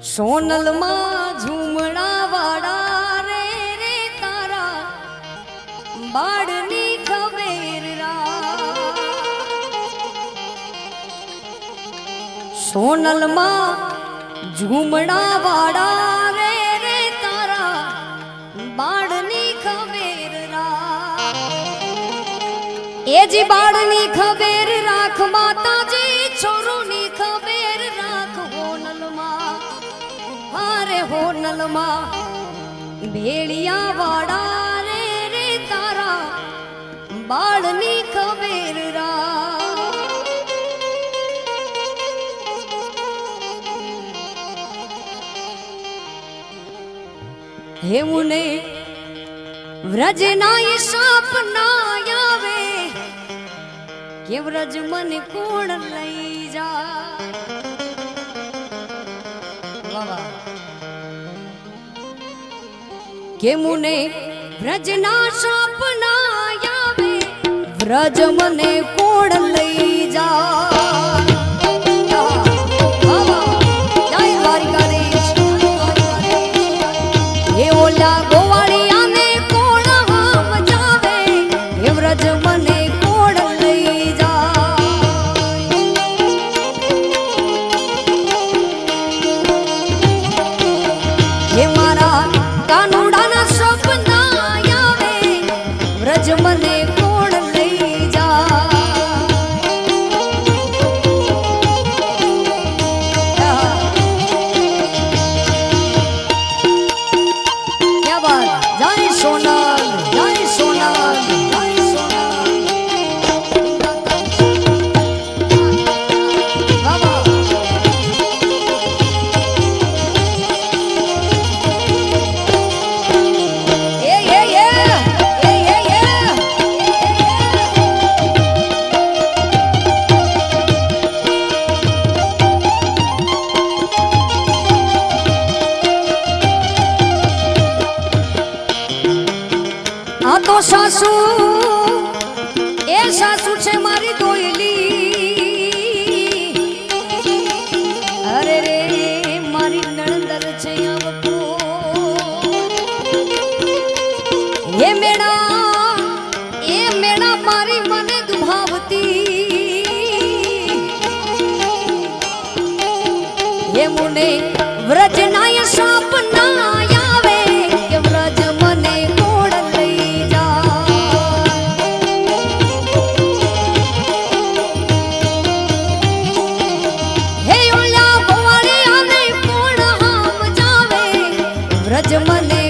સોનલ માં ઝુમડા વાળા રે રે તારા બાળની ખબેર સોનલ માં ઝુમડા વાળા રે રે તારા બાળની ખબેર એ જી બાળની ખબેર રાખ માતાજી છોરુની ખબેર રાખ હોનલમાં હારે હોનલમાં ભેળિયા વાળા રે રે તારા બાળની ખબેર હે મુને વ્રજના એ સપના આવે કે વ્રજ મને કોણ લઈ જા વાહ કે મુને વ્રજના સપના આવે વ્રજ મને કોણ લઈ જા મને કોણ લઈ જા क्या बात जय सोनल जय सोनल जय सोनल बाबा तो सासू ए सासू छे मारी दोयली अरे रे मारी नणंदर छे आवको ए मेड़ा मारी मने दुभावती ये मुने व्रजना ये सपना आवे के व्रज मने व्रज मने